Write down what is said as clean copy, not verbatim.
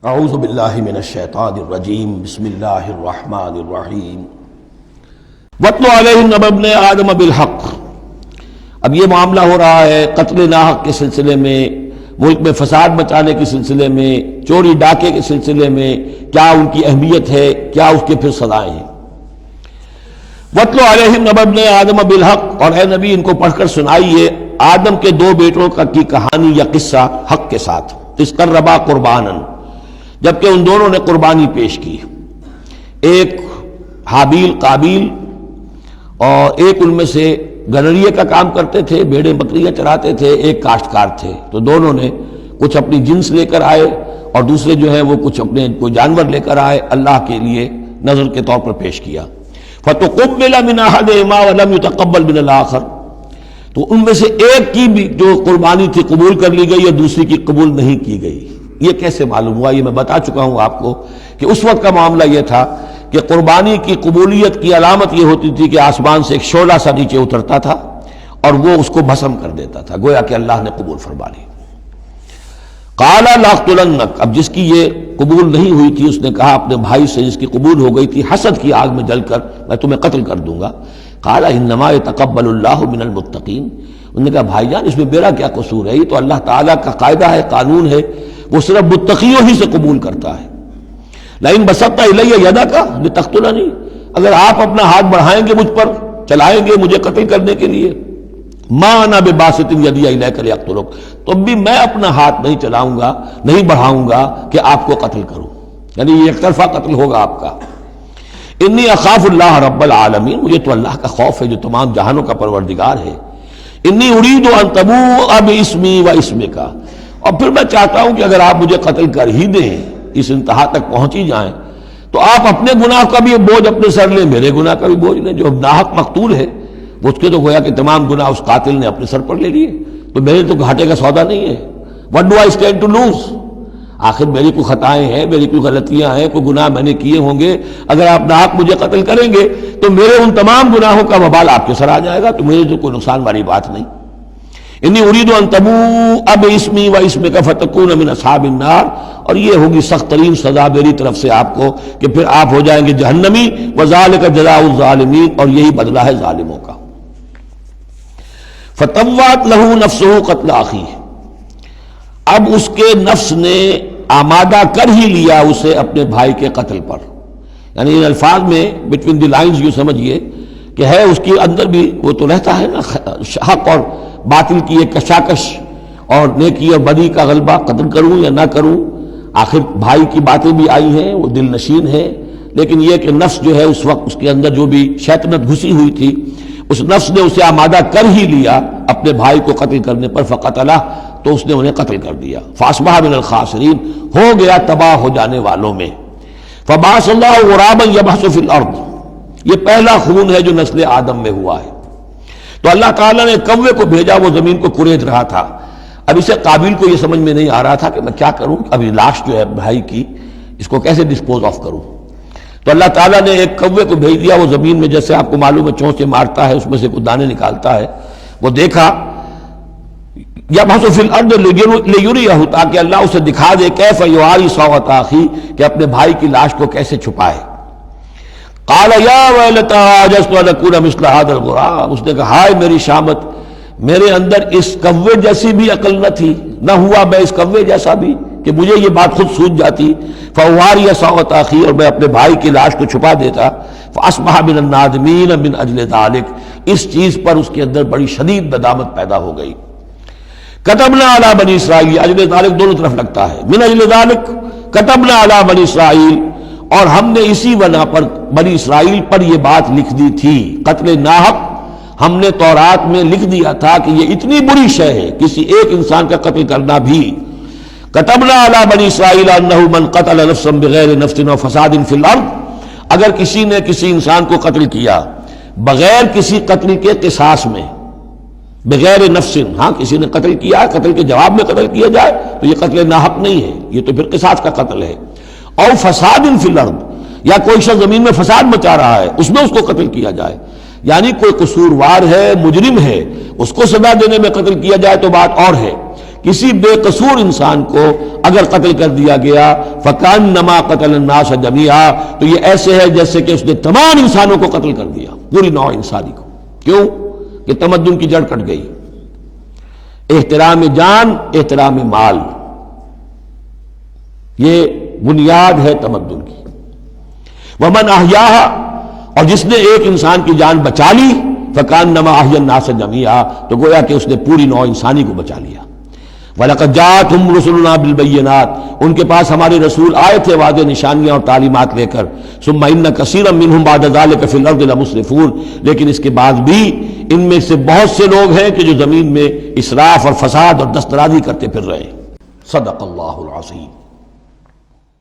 اعوذ باللہ من الشیطان الرجیم بسم اللہ الرحمن الرحیم وَاتْلُ عَلَيْهِمْ نَبَأَ ابْنَيْ آدَمَ بِالْحَقِّ۔ اب یہ معاملہ ہو رہا ہے قتل ناحق کے سلسلے میں، ملک میں فساد مچانے کے سلسلے میں، چوری ڈاکے کے سلسلے میں، کیا ان کی اہمیت ہے، کیا اس کے پھر سزائیں ہیں۔ وَاتْلُ عَلَيْهِمْ نَبَأَ ابْنَيْ آدَمَ بِالْحَقِّ، اور اے نبی ان کو پڑھ کر سنائیے آدم کے دو بیٹوں کی کہانی یا قصہ حق کے ساتھ، اِذْ قَرَّبَا قُرْبَانًا، جبکہ ان دونوں نے قربانی پیش کی، ایک حابیل قابیل، اور ایک ان میں سے گنریے کا کام کرتے تھے، بھیڑیں بکریاں چراتے تھے، ایک کاشتکار تھے، تو دونوں نے کچھ اپنی جنس لے کر آئے اور دوسرے جو ہیں وہ کچھ اپنے کوئی جانور لے کر آئے، اللہ کے لیے نذر کے طور پر پیش کیا۔ فَتُقُبِّلَ مِنْ أَحَدِهِمَا وَلَمْ يُتَقَبَّلْ مِنَ الْآخَرِ، تو ان میں سے ایک کی بھی جو قربانی تھی قبول کر لی گئی اور دوسری کی قبول نہیں کی گئی۔ یہ کیسے معلوم ہوا؟ یہ میں بتا چکا ہوں آپ کو کہ اس وقت کا معاملہ یہ تھا کہ قربانی کی قبولیت کی علامت یہ ہوتی تھی کہ آسمان سے ایک شعلہ سا نیچے اترتا تھا اور وہ اس کو بھسم کر دیتا تھا، گویا کہ اللہ نے قبول فرما لی۔ قَالَ لَأَقْتُلَنَّكَ، اب جس کی یہ قبول نہیں ہوئی تھی اس نے کہا اپنے بھائی سے جس کی قبول ہو گئی تھی حسد کی آگ میں جل کر میں تمہیں قتل کر دوں گا۔ قَالَ إِنَّمَا يَتَقَبَّلُ اللَّهُ مِنَ الْمُتَّقِينَ، انہوں نے کہا بھائی جان اس میں میرا کیا قصور ہے، یہ تو اللہ تعالیٰ کا قاعدہ ہے، قانون ہے، وہ صرف متقیوں ہی سے قبول کرتا ہے۔ لَئِن بَسَطتَ إِلَيَّ يَدَكَ لِتَقْتُلَنِي، اگر آپ اپنا ہاتھ بڑھائیں گے مجھ پر، چلائیں گے مجھے قتل کرنے کے لیے، مَا أَنَا بِبَاسِطٍ يَدِيَ إِلَيْكَ لِأَقْتُلَكَ، تو بھی میں اپنا ہاتھ نہیں چلاؤں گا، نہیں بڑھاؤں گا کہ آپ کو قتل کروں، یعنی یہ ایک طرفہ قتل ہوگا آپ کا۔ انی اخاف اللہ رب العالمین، مجھے تو اللہ کا خوف ہے جو تمام جہانوں کا پروردگار ہے۔ انی ارید ان تبوء باسمی و اسمک، اور پھر میں چاہتا ہوں کہ اگر آپ مجھے قتل کر ہی دیں، اس انتہا تک پہنچ ہی جائیں، تو آپ اپنے گناہ کا بھی بوجھ اپنے سر لیں، میرے گناہ کا بھی بوجھ لیں۔ جو ناحق مقتول ہے اس کے تو گویا کہ تمام گناہ اس قاتل نے اپنے سر پر لے لیے، تو میرے تو گھاٹے کا سودا نہیں ہے۔ What do I stand to lose؟ آخر میری کوئی خطائیں ہیں، میری کوئی غلطیاں ہیں، کوئی گناہ میں نے کیے ہوں گے، اگر آپ ناحق مجھے قتل کریں گے تو میرے ان تمام گناہوں کا وبال آپ کے سر آ جائے گا، تو مجھے تو کوئی نقصان والی بات نہیں۔ انی ارید ان تبوء باسمی و اسمک فتکون من اصحاب النار، اور یہ ہوگی سخت ترین سزا میری طرف سے آپ کو کہ پھر آپ ہو جائیں گے جہنمی، وذالک جزاء الظالمین، اور یہی بدلہ ہے ظالموں کا۔ فطوعت لہ نفسہ قتل اخیہ، اب اس کے نفس نے آمادہ کر ہی لیا اسے اپنے بھائی کے قتل پر، یعنی ان الفاظ میں بٹوین دی لائنز یوں سمجھیے کہ ہے اس کے اندر بھی وہ تو رہتا ہے نا حق اور باطل کی ایک کشاکش اور نیکی اور بدی کا غلبہ، قتل کروں یا نہ کروں، آخر بھائی کی باتیں بھی آئی ہیں، وہ دل نشین ہے، لیکن یہ کہ نفس جو ہے اس وقت اس کے اندر جو بھی شیطنت گھسی ہوئی تھی، اس نفس نے اسے آمادہ کر ہی لیا اپنے بھائی کو قتل کرنے پر، فقتلہ، تو اس نے انہیں قتل کر دیا۔ فاصبح من الخاسرین، ہو گیا تباہ ہو جانے والوں میں۔ فبعث اللہ غرابا یبحث فی الارض، یہ پہلا خون ہے جو نسل آدم میں ہوا ہے، تو اللہ تعالیٰ نے کوے کو بھیجا، وہ زمین کو کرید رہا تھا۔ اب اسے قابیل کو یہ سمجھ میں نہیں آ رہا تھا کہ میں کیا کروں، ابھی لاش جو ہے بھائی کی اس کو کیسے ڈسپوز آف کروں، تو اللہ تعالیٰ نے ایک کوے کو بھیج دیا، وہ زمین میں جیسے آپ کو معلوم ہے چونچے مارتا ہے، اس میں سے کچھ دانے نکالتا ہے، وہ دیکھا یبحث فی الارض لیریہ، تاکہ اللہ اسے دکھا دے کیف یواری سوءۃ اخی، کہ اپنے بھائی کی لاش کو کیسے چھپائے۔ قال یا ویلتی عجزت ان اکون مثل ھذا الغراب، اس نے کہا ہائے میری شامت، میرے اندر اس کوے جیسی بھی عقل نہ تھی، نہ ہوا میں اس کوے جیسا بھی کہ مجھے یہ بات خود سوچ جاتی، فواری سوءۃ اخی، اور میں اپنے بھائی کی لاش کو چھپا دیتا۔ فاصبح من النادمین من اجل ذلک، اس چیز پر اس کے اندر بڑی شدید ندامت پیدا ہو گئی۔ کتبنا علی بنی اسرائیل، اجل ذالک دونوں طرف لگتا ہے، من اجل ذالک کتبنا علی بنی اسرائیل، اور ہم نے اسی بنا پر بنی اسرائیل پر یہ بات لکھ دی تھی، قتل ناحق ہم نے تورات میں لکھ دیا تھا کہ یہ اتنی بری شے ہے کسی ایک انسان کا قتل کرنا بھی۔ کتبنا علی بنی اسرائیل انہ من قتل نفسا بغیر نفس و فساد فی الارض، اگر کسی نے کسی انسان کو قتل کیا بغیر کسی قتل کے قصاص میں، بغیر نفس، ہاں کسی نے قتل کیا، قتل کے جواب میں قتل کیا جائے تو یہ قتل ناحق نہیں ہے، یہ تو پھر قصاص کا قتل ہے۔ اور فساد فی الارض، یا کوئی شخص زمین میں فساد مچا رہا ہے اس میں اس کو قتل کیا جائے، یعنی کوئی قصوروار ہے، مجرم ہے، اس کو سزا دینے میں قتل کیا جائے تو بات اور ہے، کسی بے قصور انسان کو اگر قتل کر دیا گیا فکأنما قتل الناس جميعا، تو یہ ایسے ہے جیسے کہ اس نے تمام انسانوں کو قتل کر دیا، پوری نوع انسانی کو۔ کیوں؟ کہ تمدن کی جڑ کٹ گئی۔ احترام جان، احترام مال، یہ بنیاد ہے تمدن کی۔ ومن احیاھا، اور جس نے ایک انسان کی جان بچا لی فکأنما احیا الناس جميعا، تو گویا کہ اس نے پوری نوع انسانی کو بچا لیا۔ وَلَقَدْ جَاءَتْهُمْ رُسُلُنَا بِالْبَيِّنَاتِ، ان کے پاس ہمارے رسول آئے تھے واضح نشانیاں اور تعلیمات لے کر۔ ثُمَّ إِنَّ كَثِيرًا مِّنْهُمْ بَعْدَ ذَلِكَ فِي الْأَرْضِ لَمُسْرِفُونَ، لیکن اس کے بعد بھی ان میں سے بہت سے لوگ ہیں کہ جو زمین میں اسراف اور فساد اور دسترازی کرتے پھر رہے ہیں۔ صدق اللہ العظیم۔